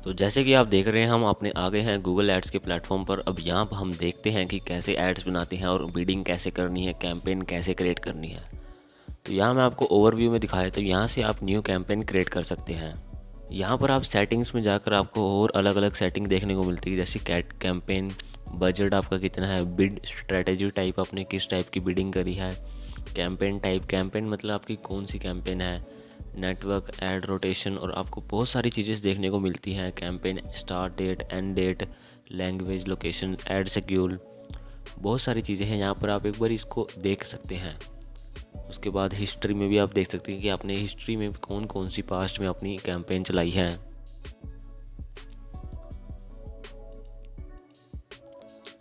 तो जैसे कि आप देख रहे हैं हम अपने आ गए हैं गूगल एड्स के प्लेटफॉर्म पर। अब यहाँ पर हम देखते हैं कि कैसे एड्स बनाते हैं और बिडिंग कैसे करनी है, कैंपेन कैसे क्रिएट करनी है। तो यहाँ मैं आपको ओवरव्यू में दिखाया, तो यहाँ से आप न्यू कैंपेन क्रिएट कर सकते हैं। यहाँ पर आप सेटिंग्स में जाकर आपको और अलग अलग सेटिंग देखने को मिलती है, जैसे कैंपेन बजट आपका कितना है, बिड स्ट्रेटेजी टाइप आपने किस टाइप की बिडिंग करी है, कैंपेन टाइप, कैंपेन मतलब आपकी कौन सी कैंपेन है, नेटवर्क, एड रोटेशन, और आपको बहुत सारी चीज़ें देखने को मिलती हैं। Campaign start date, end date, language, location, ad schedule, बहुत सारी चीज़ें हैं। यहाँ पर आप एक बार इसको देख सकते हैं। उसके बाद हिस्ट्री में भी आप देख सकते हैं कि आपने हिस्ट्री में कौन कौन सी पास्ट में अपनी कैंपेन चलाई है।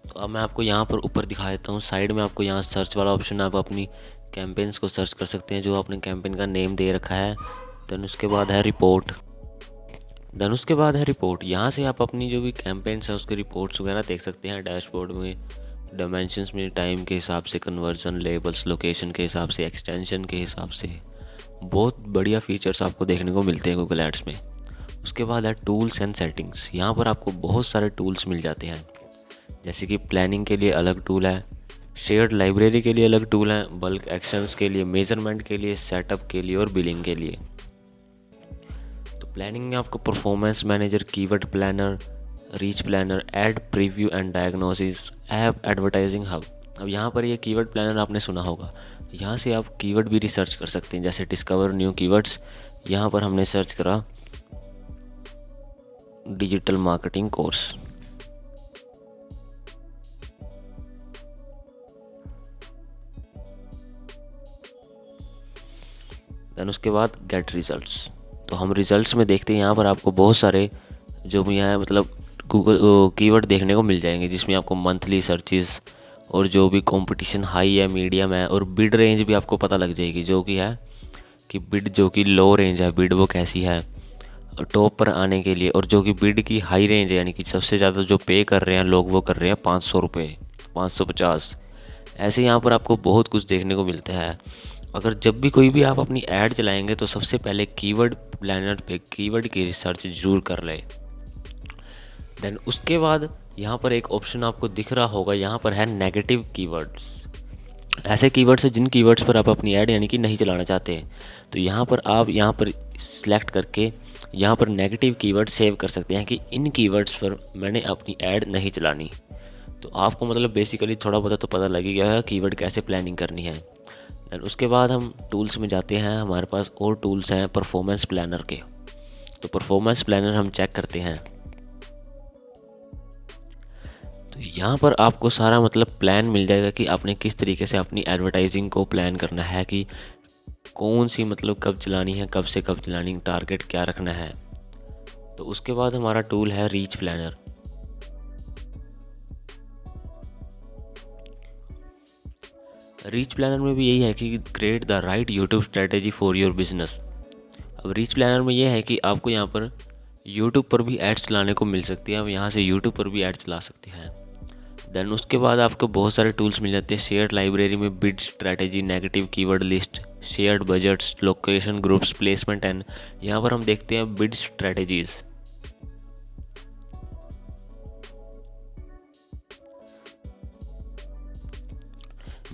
तो अब मैं आपको यहाँ पर ऊपर दिखा देता हूँ, साइड में आपको यहाँ सर्च वाला ऑप्शन, आप अपनी कैंपेन्स को सर्च कर सकते हैं जो आपने कैंपेन का नेम दे रखा है। देन उसके बाद है रिपोर्ट। यहाँ से आप अपनी जो भी कैंपेन्स है उसके रिपोर्ट्स वगैरह देख सकते हैं। डैशबोर्ड में डायमेंशंस में टाइम के हिसाब से, कन्वर्जन, लेबल्स, लोकेशन के हिसाब से, एक्सटेंशन के हिसाब से, बहुत बढ़िया फीचर्स आपको देखने को मिलते हैं गूगल एड्स में। उसके बाद है टूल्स एंड सेटिंग्स। यहाँ पर आपको बहुत सारे टूल्स मिल जाते हैं, जैसे कि प्लानिंग के लिए अलग टूल है, शेयर्ड लाइब्रेरी के लिए अलग टूल है, बल्क एक्शंस के लिए, मेजरमेंट के लिए, सेटअप के लिए और बिलिंग के लिए। तो प्लानिंग में आपको performance manager, keyword planner, reach planner, ad preview and diagnosis, app advertising hub. अब यहाँ पर ये कीवर्ड प्लानर आपने सुना होगा, यहाँ से आप कीवर्ड भी रिसर्च कर सकते हैं, जैसे डिस्कवर न्यू कीवर्ड्स। यहाँ पर हमने सर्च करा डिजिटल मार्केटिंग कोर्स। देन उसके बाद गेट रिजल्ट्स। तो हम रिजल्ट्स में देखते हैं, यहाँ पर आपको बहुत सारे जो भी हैं मतलब गूगल कीवर्ड देखने को मिल जाएंगे, जिसमें आपको मंथली सर्चेस और जो भी कंपटीशन हाई है, मीडियम है, और बिड रेंज भी आपको पता लग जाएगी, जो कि है कि बिड जो कि लो रेंज है, बिड वो कैसी है टॉप पर आने के लिए, और जो कि बिड की हाई रेंज है, यानी कि सबसे ज़्यादा जो पे कर रहे हैं लोग, वो कर रहे हैं 500 रुपये, 550। ऐसे यहाँ पर आपको बहुत कुछ देखने को मिलता है। अगर जब भी कोई भी आप अपनी ऐड चलाएंगे तो सबसे पहले कीवर्ड प्लानर पे कीवर्ड की रिसर्च जरूर कर ले। देन उसके बाद यहाँ पर एक ऑप्शन आपको दिख रहा होगा, यहाँ पर है नेगेटिव कीवर्ड्स। ऐसे कीवर्ड्स हैं जिन कीवर्ड्स पर आप अपनी ऐड यानी कि नहीं चलाना चाहते हैं। तो यहाँ पर आप यहाँ पर सिलेक्ट करके यहाँ पर नेगेटिव कीवर्ड सेव कर सकते हैं कि इन कीवर्ड्स पर मैंने अपनी ऐड नहीं चलानी। तो आपको मतलब बेसिकली थोड़ा बहुत तो पता लग ही गया है कीवर्ड कैसे प्लानिंग करनी है। देन उसके बाद हम टूल्स में जाते हैं, हमारे पास और टूल्स हैं परफॉर्मेंस प्लानर के। तो परफॉर्मेंस प्लानर हम चेक करते हैं, तो यहाँ पर आपको सारा मतलब प्लान मिल जाएगा कि आपने किस तरीके से अपनी एडवर्टाइजिंग को प्लान करना है, कि कौन सी मतलब कब चलानी है, कब से कब चलानी, टारगेट क्या रखना है। तो उसके बाद हमारा टूल है रीच प्लानर। रीच प्लानर में भी यही है कि create the right YouTube strategy for your business. अब रीच प्लानर में यह है कि आपको यहाँ पर यूट्यूब पर भी एड्स चलाने को मिल सकती है, आप यहाँ से यूट्यूब पर भी एड चला सकते हैं। देन उसके बाद आपको बहुत सारे टूल्स मिल जाते हैं शेयर्ड लाइब्रेरी में, bid strategy, negative keyword list, shared budgets, location, groups, placement, and यहाँ पर हम देखते हैं बिड स्ट्रेटेजीज।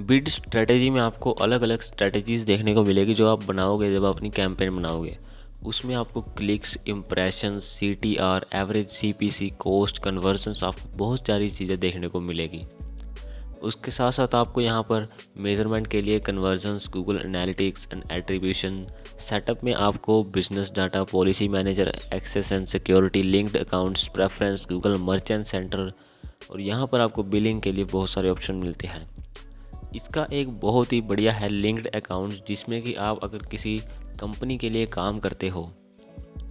बिड स्ट्रेटेजी में आपको अलग अलग स्ट्रेटेजीज देखने को मिलेगी जो आप बनाओगे, जब आप अपनी कैंपेन बनाओगे। उसमें आपको clicks, impressions, CTR, average CPC, cost, convergence, आपको बहुत सारी चीज़ें देखने को मिलेगी। उसके साथ साथ आपको यहाँ पर मेजरमेंट के लिए conversions, Google analytics and attribution, setup में आपको business data, policy manager, access and security, linked accounts, preference, Google merchant center, और यहाँ पर आपको बिलिंग के लिए बहुत सारे ऑप्शन मिलते हैं। इसका एक बहुत ही बढ़िया है लिंक्ड अकाउंट्स, जिसमें कि आप अगर किसी कंपनी के लिए काम करते हो,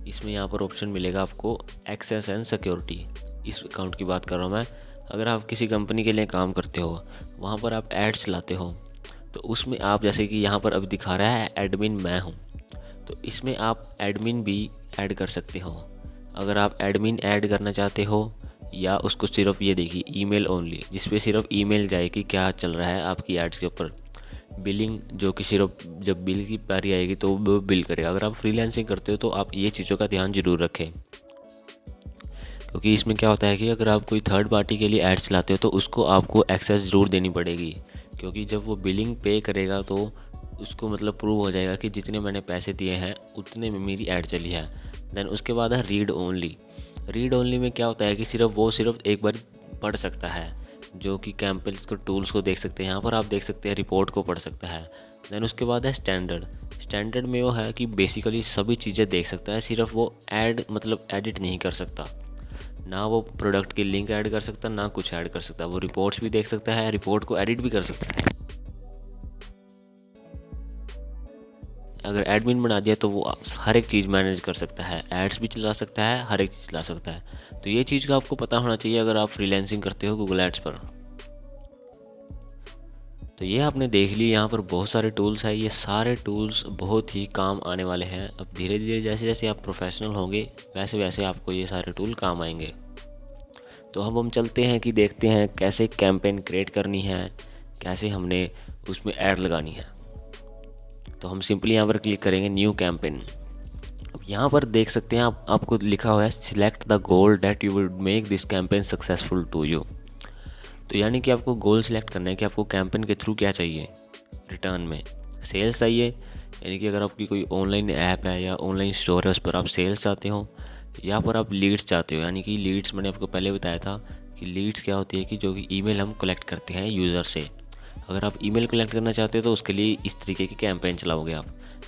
इसमें यहाँ पर ऑप्शन मिलेगा आपको एक्सेस एंड सिक्योरिटी। इस अकाउंट की बात कर रहा हूँ मैं। अगर आप किसी कंपनी के लिए काम करते हो, वहाँ पर आप एड्स चलाते हो, तो उसमें आप जैसे कि यहाँ पर अब दिखा रहा है एडमिन मैं हूँ, तो इसमें आप एडमिन भी ऐड कर सकते हो। अगर आप एडमिन ऐड करना चाहते हो, या उसको सिर्फ ये देखिए ईमेल ओनली, जिस पे सिर्फ ईमेल जाए कि क्या चल रहा है आपकी एड्स के ऊपर। बिलिंग जो कि सिर्फ जब बिल की बारी आएगी तो वो बिल करेगा। अगर आप फ्रीलांसिंग करते हो तो आप ये चीज़ों का ध्यान जरूर रखें। क्योंकि इसमें क्या होता है कि अगर आप कोई थर्ड पार्टी के लिए ऐड चलाते हो तो उसको आपको एक्सेस ज़रूर देनी पड़ेगी, क्योंकि जब वो बिलिंग पे करेगा तो उसको मतलब प्रूव हो जाएगा कि जितने मैंने पैसे दिए हैं उतने में मेरी ऐड चली है। देन उसके बाद है रीड ओनली। रीड ओनली में क्या होता है कि सिर्फ एक बार पढ़ सकता है, जो कि कैंपेन्स को टूल्स को देख सकते हैं। यहाँ पर आप देख सकते हैं रिपोर्ट को पढ़ सकता है। देन उसके बाद है स्टैंडर्ड। स्टैंडर्ड में वो है कि बेसिकली सभी चीज़ें देख सकता है, सिर्फ वो ऐड मतलब एडिट नहीं कर सकता। ना वो प्रोडक्ट की लिंक ऐड कर सकता, ना कुछ ऐड कर सकता। वो रिपोर्ट्स भी देख सकता है, रिपोर्ट को एडिट भी कर सकता है। अगर एडमिन बना दिया तो वो हर एक चीज़ मैनेज कर सकता है, एड्स भी चला सकता है, हर एक चीज़ चला सकता है। तो ये चीज़ का आपको पता होना चाहिए अगर आप फ्रीलांसिंग करते हो गूगल एड्स पर। तो ये आपने देख ली, यहाँ पर बहुत सारे टूल्स हैं। ये सारे टूल्स बहुत ही काम आने वाले हैं। अब धीरे धीरे जैसे जैसे आप प्रोफेशनल होंगे वैसे वैसे आपको ये सारे टूल काम आएंगे। तो अब हम चलते हैं कि देखते हैं कैसे कैंपेन क्रिएट करनी है, कैसे हमने उसमें ऐड लगानी है। तो हम सिंपली यहाँ पर क्लिक करेंगे न्यू कैंपेन। अब यहाँ पर देख सकते हैं आपको लिखा हुआ है select the goal that you would make this campaign successful to you. तो यानी कि आपको गोल सिलेक्ट करना है कि आपको कैंपेन के थ्रू क्या चाहिए रिटर्न में। सेल्स चाहिए, यानी कि अगर आपकी कोई ऑनलाइन ऐप है या ऑनलाइन स्टोर है उस पर आप सेल्स चाहते हो, या पर आप लीड्स चाहते हो। यानी कि लीड्स मैंने आपको पहले बताया था कि लीड्स क्या होती है कि जो कि ईमेल हम कलेक्ट करते हैं यूज़र से। अगर आप ईमेल कलेक्ट करना चाहते हो तो उसके लिए इस तरीके की कैंपेन चलाओगे आप।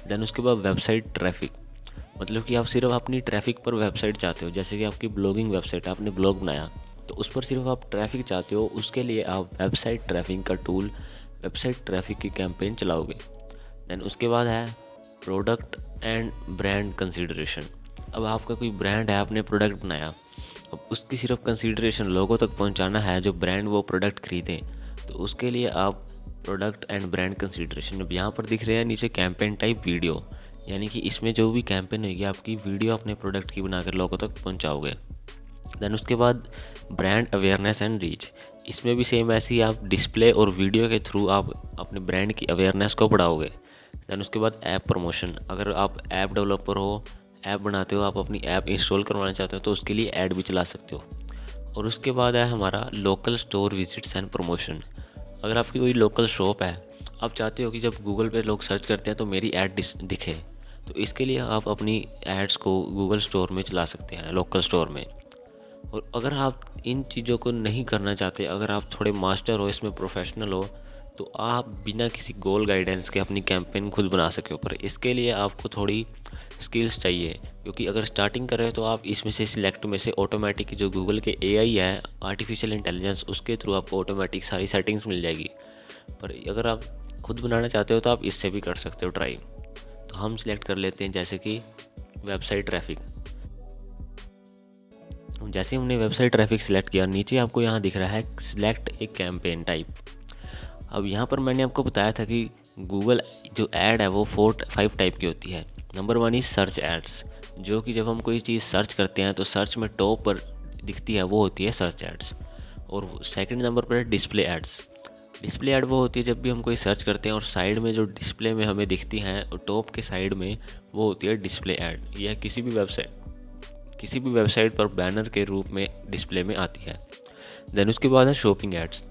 देन उसके बाद वेबसाइट ट्रैफिक, मतलब कि आप सिर्फ अपनी ट्रैफिक पर वेबसाइट चाहते हो। जैसे कि आपकी ब्लॉगिंग वेबसाइट है, आपने ब्लॉग बनाया तो उस पर सिर्फ आप ट्रैफिक चाहते हो, उसके लिए आप वेबसाइट ट्रैफिक का टूल, वेबसाइट ट्रैफिक की कैंपेन चलाओगे। देन उसके बाद है प्रोडक्ट एंड ब्रांड कंसीडरेशन। अब आपका कोई ब्रांड है, आपने प्रोडक्ट बनाया, अब उसकी सिर्फ कंसीडरेशन लोगों तक पहुंचाना है जो ब्रांड वो प्रोडक्ट खरीदें, तो उसके लिए आप प्रोडक्ट एंड ब्रांड कंसीडरेशन। अब यहाँ पर दिख रहे हैं नीचे कैंपेन टाइप वीडियो, यानी कि इसमें जो भी कैंपेन होगी आपकी वीडियो अपने प्रोडक्ट की बनाकर लोगों तक पहुँचाओगे। देन उसके बाद ब्रांड अवेयरनेस एंड रीच, इसमें भी सेम ऐसे ही आप डिस्प्ले और वीडियो के थ्रू आप अपने ब्रांड की अवेयरनेस को बढ़ाओगे। देन उसके बाद ऐप प्रमोशन, अगर आप ऐप डेवलपर हो, ऐप बनाते हो, आप अपनी ऐप इंस्टॉल करवाना चाहते हो तो उसके लिए ऐड भी चला सकते हो। और उसके बाद है हमारा local store visits and promotion. अगर आपकी कोई लोकल शॉप है, आप चाहते हो कि जब गूगल पे लोग सर्च करते हैं तो मेरी ऐड दिखे, तो इसके लिए आप अपनी एड्स को गूगल स्टोर में चला सकते हैं, लोकल स्टोर में। और अगर आप इन चीज़ों को नहीं करना चाहते, अगर आप थोड़े मास्टर हो, इसमें प्रोफेशनल हो, तो आप बिना किसी गोल गाइडेंस के अपनी कैंपेन खुद बना सके हो। पर इसके लिए आपको थोड़ी स्किल्स चाहिए, क्योंकि अगर स्टार्टिंग कर रहे हो तो आप इसमें से सिलेक्ट में से ऑटोमेटिक जो गूगल के एआई है, आर्टिफिशियल इंटेलिजेंस, उसके थ्रू आपको ऑटोमेटिक सारी सेटिंग्स मिल जाएगी। पर अगर आप खुद बनाना चाहते हो तो आप इससे भी कर सकते हो ट्राई। तो हम सिलेक्ट कर लेते हैं जैसे कि वेबसाइट ट्रैफिक। जैसे हमने वेबसाइट ट्रैफिक सिलेक्ट किया, नीचे आपको यहाँ दिख रहा है सिलेक्ट ए कैंपेन टाइप। अब यहाँ पर मैंने आपको बताया था कि गूगल जो ऐड है वो 4-5 टाइप की होती है। नंबर 1 इज़ सर्च एड्स, जो कि जब हम कोई चीज़ सर्च करते हैं तो सर्च में टॉप पर दिखती है, वो होती है सर्च एड्स। और सेकंड नंबर पर है डिस्प्ले एड्स। डिस्प्ले ऐड वो होती है जब भी हम कोई सर्च करते हैं और साइड में जो डिस्प्ले में हमें दिखती हैं, टॉप के साइड में, वो होती है डिस्प्ले ऐड। यह किसी भी वेबसाइट पर बैनर के रूप में डिस्प्ले में आती है। देन उसके बाद है शॉपिंग एड्स।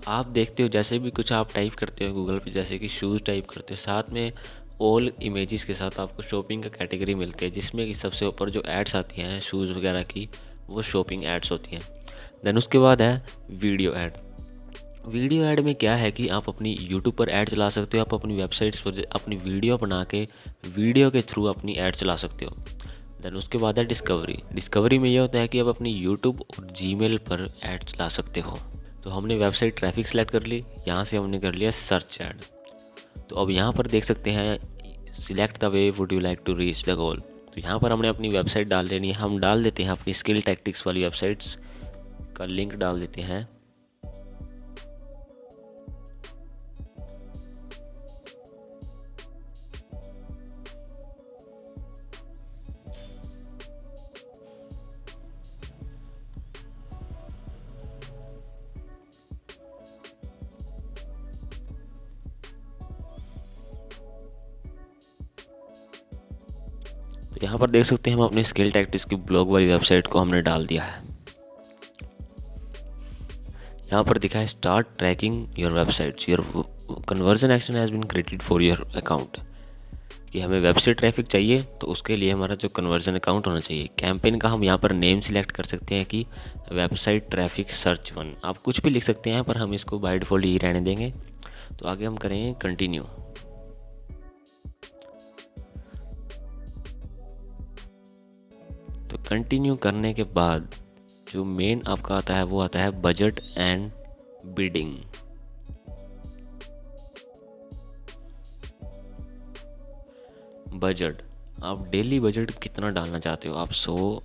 आप देखते हो जैसे भी कुछ आप टाइप करते हो गूगल पे, जैसे कि शूज़ टाइप करते हो, साथ में ऑल इमेजेस के साथ आपको शॉपिंग का कैटेगरी मिलती है, जिसमें कि सबसे ऊपर जो एड्स आती हैं शूज़ वगैरह की, वो शॉपिंग एड्स होती हैं। देन उसके बाद है वीडियो ऐड। वीडियो ऐड में क्या है कि आप अपनी यूट्यूब पर ऐड चला सकते हो, आप अपनी वेबसाइट्स पर अपनी वीडियो बना के वीडियो के थ्रू अपनी ऐड चला सकते हो। देन उसके बाद है डिस्कवरी में ये होता है कि आप अपनी यूट्यूब और जीमेल पर ऐड चला सकते हो। तो हमने वेबसाइट ट्रैफिक सेलेक्ट कर ली, यहाँ से हमने कर लिया सर्च ऐड। तो अब यहाँ पर देख सकते हैं select the way would you like to reach the goal. तो यहाँ पर हमने अपनी वेबसाइट डाल देनी है। हम डाल देते हैं अपनी स्किल टैक्टिक्स वाली वेबसाइट्स का लिंक डाल देते हैं। तो यहाँ पर देख सकते हैं हम अपनी स्किल टैक्टिक्स की ब्लॉग वाली वेबसाइट को हमने डाल दिया है। यहाँ पर दिखा है start tracking your websites, your conversion action has been created for your account, कि हमें वेबसाइट ट्रैफिक चाहिए तो उसके लिए हमारा जो कन्वर्जन अकाउंट होना चाहिए। कैंपेन का हम यहाँ पर नेम सिलेक्ट कर सकते हैं कि वेबसाइट ट्रैफिक सर्च 1, आप कुछ भी लिख सकते हैं पर हम इसको बाय डिफ़ॉल्ट ही रहने देंगे। तो आगे हम करेंगे कंटिन्यू। तो कंटिन्यू करने के बाद जो मेन आपका आता है वो आता है बजट एंड बिडिंग। बजट, आप डेली बजट कितना डालना चाहते हो? आप 100,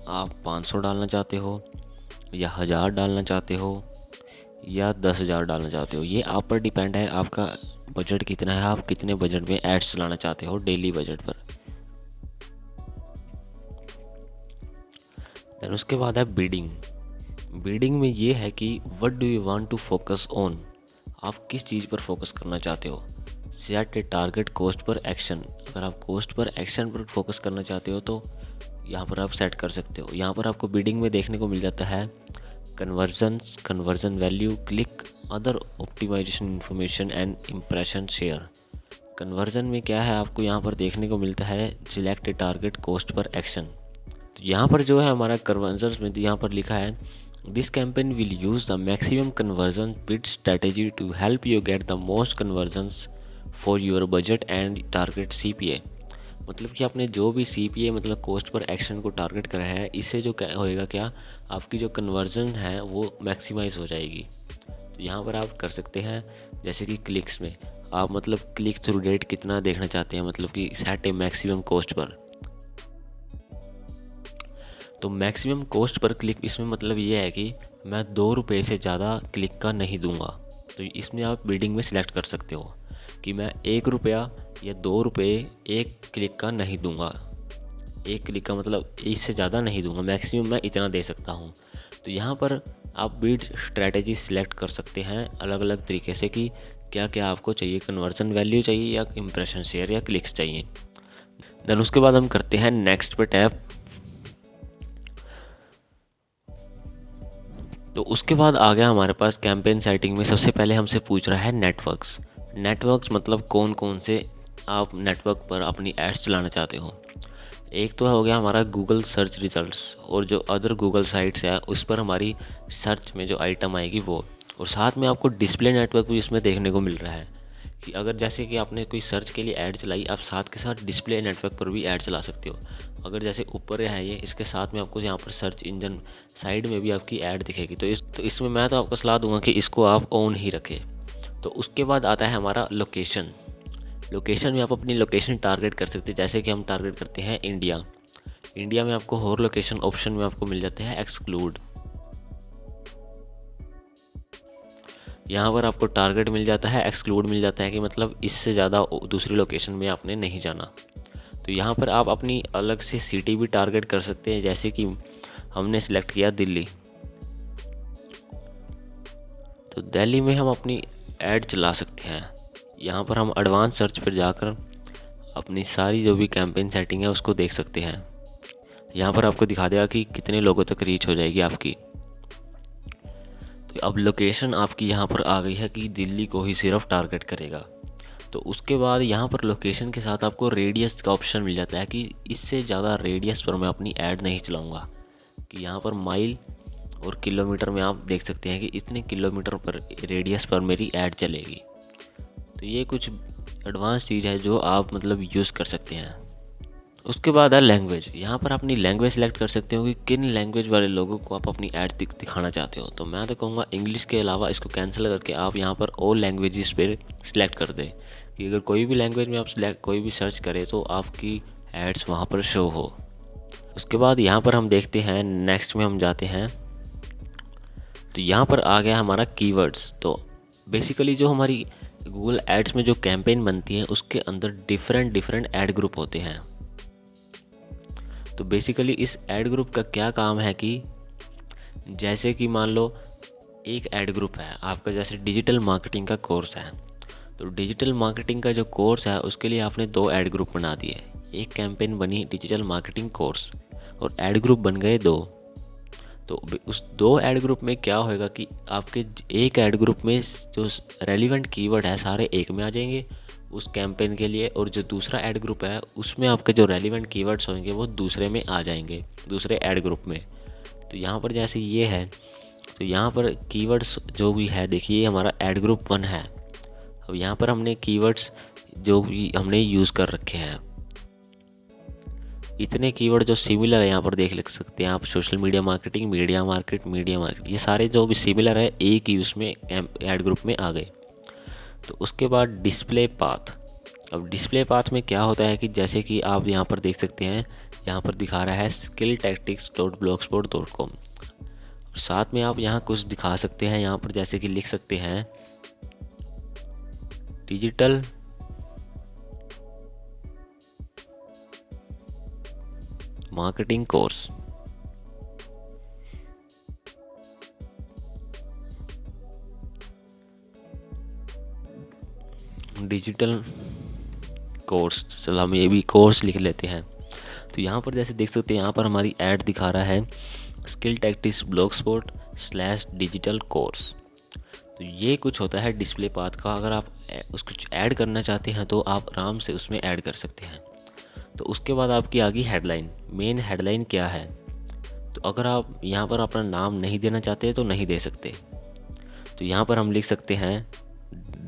आप 500 डालना चाहते हो, या 1000 डालना चाहते हो, या 10,000 डालना चाहते हो? ये आप पर डिपेंड है, आपका बजट कितना है, आप कितने बजट में एड्स चलाना चाहते हो डेली बजट पर। देन उसके बाद है बीडिंग। बीडिंग में ये है कि what do you want to focus on, आप किस चीज़ पर फोकस करना चाहते हो। Set a target cost per action, अगर आप कॉस्ट पर एक्शन पर फोकस करना चाहते हो तो यहाँ पर आप सेट कर सकते हो। यहाँ पर आपको बीडिंग में देखने को मिल जाता है conversion value, click, other optimisation information and impression share. Conversion में क्या है आपको यहाँ पर देखने को मिलता है सिलेक्ट ए टारगेट कॉस्ट पर एक्शन। तो यहाँ पर जो है हमारा कन्वर्जन में यहाँ पर लिखा है this campaign will use the maximum conversion bid strategy to help you get the most conversions for your budget and target CPA। मतलब कि आपने जो भी CPA मतलब कॉस्ट पर एक्शन को टारगेट करा है, इससे जो क्या होएगा, क्या आपकी जो कन्वर्जन है वो मैक्सिमाइज़ हो जाएगी। तो यहाँ पर आप कर सकते हैं जैसे कि क्लिक्स में आप मतलब क्लिक थ्रू रेट कितना देखना चाहते हैं, मतलब कि सेट ए मैक्सिमम कॉस्ट पर। तो मैक्सिमम कॉस्ट पर क्लिक, इसमें मतलब ये है कि मैं 2 रुपये से ज़्यादा क्लिक का नहीं दूंगा। तो इसमें आप बिडिंग में सिलेक्ट कर सकते हो कि मैं 1 रुपया या 2 रुपये एक क्लिक का नहीं दूंगा। एक क्लिक का मतलब इससे ज़्यादा नहीं दूंगा, मैक्सिमम मैं इतना दे सकता हूँ। तो यहाँ पर आप बिड स्ट्रैटेजी सिलेक्ट कर सकते हैं अलग अलग तरीके से कि क्या क्या आपको चाहिए, कन्वर्जन वैल्यू चाहिए या इम्प्रेशन शेयर या क्लिक्स चाहिए। देन उसके बाद हम करते हैं नेक्स्ट पे टैप। तो उसके बाद आ गया हमारे पास कैंपेन सेटिंग में सबसे पहले हमसे पूछ रहा है नेटवर्क्स मतलब कौन कौन से आप नेटवर्क पर अपनी एड्स चलाना चाहते हो। एक तो हो गया हमारा गूगल सर्च रिजल्ट्स, और जो अदर गूगल साइट्स है उस पर हमारी सर्च में जो आइटम आएगी वो, और साथ में आपको डिस्प्ले नेटवर्क भी इसमें देखने को मिल रहा है कि अगर जैसे कि आपने कोई सर्च के लिए ऐड चलाई, आप साथ के साथ डिस्प्ले नेटवर्क पर भी ऐड चला सकते हो। अगर जैसे ऊपर है ये, इसके साथ में आपको यहाँ पर सर्च इंजन साइड में भी आपकी ऐड दिखेगी। तो इसमें मैं तो आपको सलाह दूंगा कि इसको आप ऑन ही रखें। तो उसके बाद आता है हमारा लोकेशन में आप अपनी लोकेशन टारगेट कर सकते हैं। जैसे कि हम टारगेट करते हैं इंडिया में आपको और लोकेशन ऑप्शन में आपको मिल जाते हैं एक्सक्लूड। यहाँ पर आपको टारगेट मिल जाता है, एक्सक्लूड मिल जाता है कि मतलब इससे ज़्यादा दूसरी लोकेशन में आपने नहीं जाना। तो यहाँ पर आप अपनी अलग से सिटी भी टारगेट कर सकते हैं। जैसे कि हमने सिलेक्ट किया दिल्ली, तो दिल्ली में हम अपनी ऐड चला सकते हैं। यहाँ पर हम एडवांस सर्च पर जाकर अपनी सारी जो भी कैंपेन सेटिंग है उसको देख सकते हैं। यहाँ पर आपको दिखा देगा कि कितने लोगों तक रीच हो जाएगी आपकी। तो अब लोकेशन आपकी यहाँ पर आ गई है कि दिल्ली को ही सिर्फ टारगेट करेगा। तो उसके बाद यहाँ पर लोकेशन के साथ आपको रेडियस का ऑप्शन मिल जाता है कि इससे ज़्यादा रेडियस पर मैं अपनी ऐड नहीं चलाऊँगा। कि यहाँ पर माइल और किलोमीटर में आप देख सकते हैं कि इतने किलोमीटर पर रेडियस पर मेरी ऐड चलेगी। तो ये कुछ एडवांस चीज़ है जो आप मतलब यूज़ कर सकते हैं। उसके बाद है लैंग्वेज। यहाँ पर अपनी लैंग्वेज सेलेक्ट कर सकते हो कि किन लैंग्वेज वाले लोगों को आप अपनी ऐड दिखाना चाहते हो। तो मैं तो कहूँगा इंग्लिश के अलावा इसको कैंसिल करके आप यहाँ पर ऑल लैंग्वेजेस पे सिलेक्ट कर दें कि अगर कोई भी लैंग्वेज में आप कोई भी सर्च करें तो आपकी एड्स वहाँ पर शो हो। उसके बाद यहाँ पर हम देखते हैं, नेक्स्ट में हम जाते हैं। तो यहाँ पर आ गया हमारा कीवर्ड्स। तो बेसिकली जो हमारी गूगल एड्स में जो कैंपेन बनती है उसके अंदर डिफरेंट ऐड ग्रुप होते हैं। तो बेसिकली इस ऐड ग्रुप का क्या काम है कि जैसे कि मान लो एक ऐड ग्रुप है आपका, जैसे डिजिटल मार्केटिंग का कोर्स है। तो डिजिटल मार्केटिंग का जो कोर्स है उसके लिए आपने 2 ऐड ग्रुप बना दिए। एक कैंपेन बनी डिजिटल मार्केटिंग कोर्स और ऐड ग्रुप बन गए 2। तो उस दो ऐड ग्रुप में क्या होएगा कि आपके एक ऐड ग्रुप में जो रेलिवेंट कीवर्ड है सारे एक में आ जाएंगे उस कैंपेन के लिए, और जो दूसरा ऐड ग्रुप है उसमें आपके जो रेलिवेंट कीवर्ड्स होंगे वो दूसरे में आ जाएंगे, दूसरे ऐड ग्रुप में। तो यहाँ पर जैसे ये है, तो यहाँ पर कीवर्ड्स जो भी है देखिए हमारा ऐड ग्रुप 1 है। अब यहाँ पर हमने कीवर्ड्स जो भी हमने यूज़ कर रखे हैं, इतने कीवर्ड जो सिमिलर है यहाँ पर देख लिख सकते हैं आप, social media marketing, media market, ये सारे जो भी सिमिलर है एक ही उसमें ऐड ग्रुप में आ गए। तो उसके बाद डिस्प्ले पाथ। अब डिस्प्ले पाथ में क्या होता है कि जैसे कि आप यहाँ पर देख सकते हैं, यहाँ पर दिखा रहा है skilltactics.blogspot.com। साथ में आप यहाँ कुछ दिखा सकते हैं, यहाँ पर जैसे कि लिख सकते हैं digital marketing course. Digital course, चलो हम ये भी कोर्स लिख लेते हैं। तो यहाँ पर जैसे देख सकते हैं यहाँ पर हमारी ऐड दिखा रहा है skilltactics.blogspot/digital कोर्स। तो ये कुछ होता है डिस्प्ले पाथ का। अगर आप उसको ऐड करना चाहते हैं तो आप आराम से उसमें ऐड कर सकते हैं। तो उसके बाद आपकी आ गई हेडलाइन। मेन हेडलाइन क्या है, तो अगर आप यहाँ पर अपना नाम नहीं देना चाहते तो नहीं दे सकते। तो यहाँ पर हम लिख सकते हैं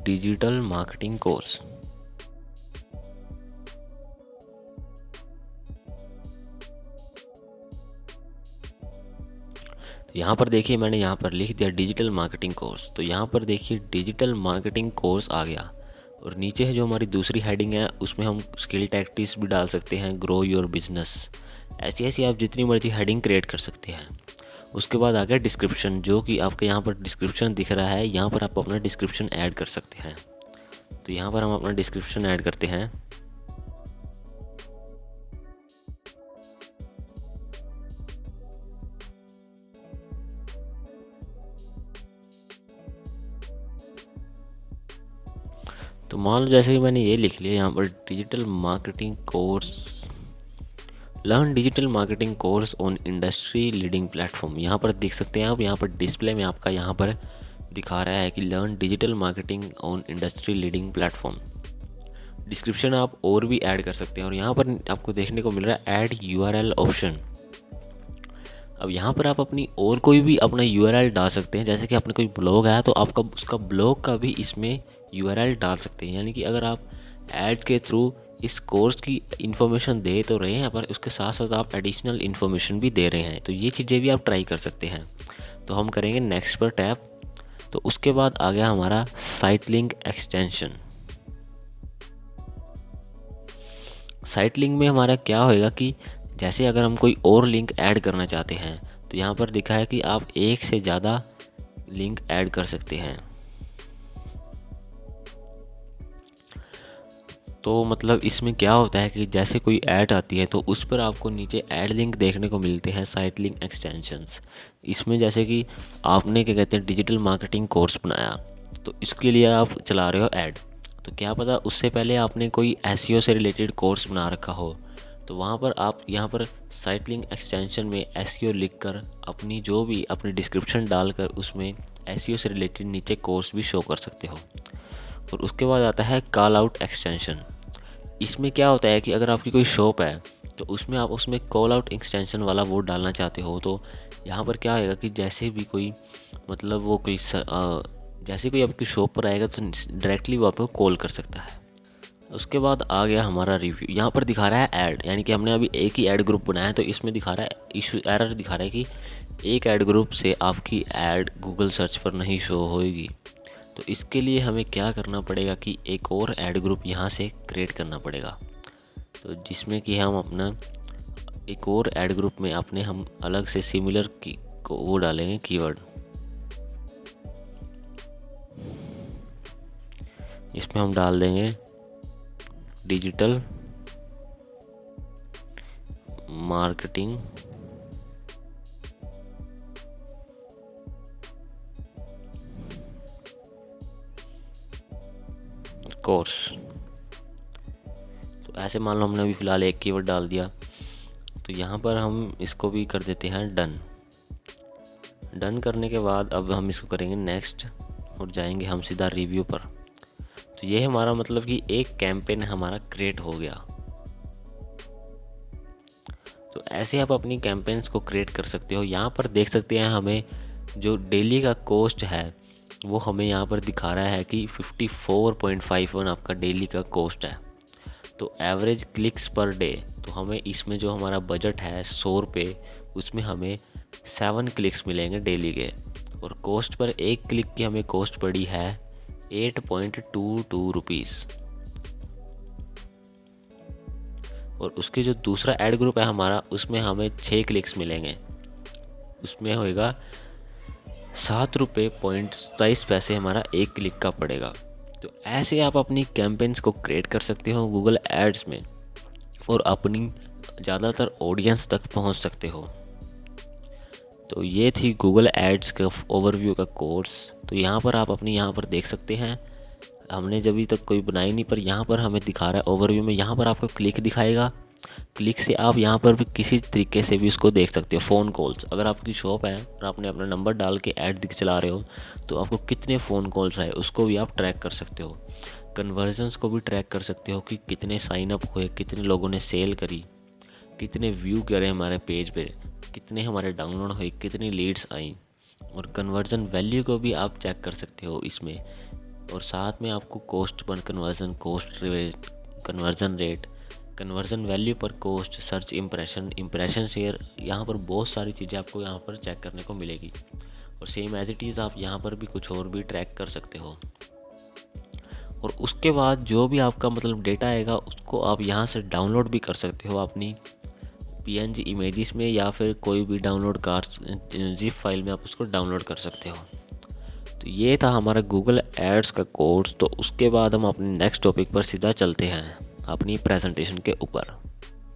डिजिटल मार्केटिंग कोर्स। यहाँ पर देखिए मैंने यहाँ पर लिख दिया डिजिटल मार्केटिंग कोर्स। तो यहाँ पर देखिए डिजिटल मार्केटिंग कोर्स आ गया, और नीचे है जो हमारी दूसरी हेडिंग है उसमें हम स्किल टैक्टिक्स भी डाल सकते हैं, ग्रो योर बिजनेस, ऐसी ऐसी आप जितनी मर्जी हेडिंग क्रिएट कर सकते हैं। उसके बाद आ गया डिस्क्रिप्शन, जो कि आपके यहाँ पर डिस्क्रिप्शन दिख रहा है, यहाँ पर आप अपना डिस्क्रिप्शन ऐड कर सकते हैं। तो यहाँ पर हम अपना डिस्क्रिप्शन ऐड करते हैं। तो मान लो जैसे कि मैंने ये लिख लिया यहाँ पर digital marketing course, learn digital marketing course on industry leading platform. यहाँ पर देख सकते हैं आप, यहाँ पर डिस्प्ले में आपका यहाँ पर दिखा रहा है कि learn digital marketing on industry leading platform. Description आप और भी ऐड कर सकते हैं, और यहाँ पर आपको देखने को मिल रहा है ऐड यूआरएल ऑप्शन। अब यहाँ पर आप अपनी और कोई भी अपना यूआरएल डाल सकते हैं। जैसे कि आपने कोई ब्लॉग है तो आपका उसका ब्लॉग का भी इसमें यूआरएल डाल सकते हैं। यानी कि अगर आप ऐड के थ्रू इस कोर्स की इन्फॉर्मेशन दे तो रहे हैं, पर उसके साथ साथ आप एडिशनल इन्फॉर्मेशन भी दे रहे हैं, तो ये चीज़ें भी आप ट्राई कर सकते हैं। तो हम करेंगे नेक्स्ट पर टैप। तो उसके बाद आ गया हमारा site link extension. Site link में हमारा क्या होएगा कि जैसे अगर हम कोई और लिंक ऐड करना चाहते हैं तो यहाँ पर लिखा है कि आप एक से ज़्यादा लिंक ऐड कर सकते हैं। तो मतलब इसमें क्या होता है कि जैसे कोई ऐड आती है तो उस पर आपको नीचे ऐड लिंक देखने को मिलते हैं, साइट लिंक एक्सटेंशंस। इसमें जैसे कि आपने क्या कहते हैं डिजिटल मार्केटिंग कोर्स बनाया, तो इसके लिए आप चला रहे हो ऐड, तो क्या पता उससे पहले आपने कोई एसईओ से रिलेटेड कोर्स बना रखा हो, तो वहाँ पर आप यहाँ पर साइट लिंक एक्सटेंशन में एसईओ लिखकर अपनी जो भी अपनी डिस्क्रिप्शन डालकर उसमें एसईओ से रिलेटेड नीचे कोर्स भी शो कर सकते हो। और उसके बाद आता है कॉल आउट एक्सटेंशन। इसमें क्या होता है कि अगर आपकी कोई शॉप है तो उसमें आप उसमें कॉल आउट एक्सटेंशन वाला वो डालना चाहते हो, तो यहाँ पर क्या होगा कि जैसे भी कोई मतलब वो कोई जैसे कोई आपकी शॉप पर आएगा तो डायरेक्टली वो आपको कॉल कर सकता है। उसके बाद आ गया हमारा रिव्यू। यहाँ पर दिखा रहा है ऐड, यानी कि हमने अभी एक ही ऐड ग्रुप बनाया है, तो इसमें दिखा रहा है इशू एरर दिखा रहा है कि एक ऐड ग्रुप से आपकी ऐड गूगल सर्च पर नहीं शो होएगी। तो इसके लिए हमें क्या करना पड़ेगा कि एक और ऐड ग्रुप यहाँ से क्रिएट करना पड़ेगा, तो जिसमें कि हम अपना एक और ऐड ग्रुप में अपने हम अलग से सिमिलर की को वो डालेंगे कीवर्ड। इसमें हम डाल देंगे डिजिटल मार्केटिंग कोर्स। तो ऐसे मान लो हमने अभी फ़िलहाल एक कीवर्ड डाल दिया, तो यहाँ पर हम इसको भी कर देते हैं डन। डन करने के बाद अब हम इसको करेंगे नेक्स्ट और जाएंगे हम सीधा रिव्यू पर। तो ये हमारा मतलब कि एक कैंपेन हमारा क्रिएट हो गया। तो ऐसे आप अपनी कैंपेन्स को क्रिएट कर सकते हो। यहाँ पर देख सकते हैं हमें जो डेली का कॉस्ट है वो हमें यहाँ पर दिखा रहा है कि 54.51 आपका डेली का कॉस्ट है। तो एवरेज क्लिक्स पर डे, तो हमें इसमें जो हमारा बजट है 100 रुपये, उसमें हमें 7 क्लिक्स मिलेंगे डेली के। और कॉस्ट पर एक क्लिक की हमें कॉस्ट पड़ी है 8.22 रुपीज़। और उसके जो दूसरा ऐड ग्रुप है हमारा, उसमें हमें 6 क्लिक्स मिलेंगे, उसमें होएगा 7.27 रुपये हमारा एक क्लिक का पड़ेगा। तो ऐसे आप अपनी कैंपेन्स को क्रिएट कर सकते हो गूगल एड्स में और अपनी ज़्यादातर ऑडियंस तक पहुंच सकते हो। तो ये थी गूगल एड्स का ओवरव्यू का कोर्स। तो यहाँ पर आप अपनी यहाँ पर देख सकते हैं, हमने जब अभी तक कोई बनाई नहीं, पर यहाँ पर हमें दिखा रहा है ओवरव्यू में। यहाँ पर आपको क्लिक दिखाएगा, क्लिक से आप यहाँ पर भी किसी तरीके से भी उसको देख सकते हो। फ़ोन कॉल्स, अगर आपकी शॉप है और आपने अपना नंबर डाल के ऐड चला रहे हो तो आपको कितने फ़ोन कॉल्स आए उसको भी आप ट्रैक कर सकते हो। कन्वर्जन्स को भी ट्रैक कर सकते हो कि कितने साइन अप हुए, कितने लोगों ने सेल करी, कितने व्यू करे हमारे पेज पे, कितने हमारे डाउनलोड हुए, कितनी लीड्स आई। और कन्वर्जन वैल्यू को भी आप चेक कर सकते हो इसमें। और साथ में आपको कॉस्ट पर conversion, cost rate, conversion rate, conversion value पर cost, search impression, impression share, यहाँ पर बहुत सारी चीज़ें आपको यहाँ पर चेक करने को मिलेगी। और सेम एज इट इज़ आप यहाँ पर भी कुछ और भी ट्रैक कर सकते हो। और उसके बाद जो भी आपका मतलब डेटा आएगा उसको आप यहाँ से डाउनलोड भी कर सकते हो अपनी PNG इमेजेस में, या फिर कोई भी डाउनलोड कार्ड्स जिप फाइल में आप उसको डाउनलोड कर सकते हो। तो ये था हमारा गूगल एड्स का कोर्स। तो उसके बाद हम अपने नेक्स्ट टॉपिक पर सीधा चलते हैं अपनी प्रेजेंटेशन के ऊपर।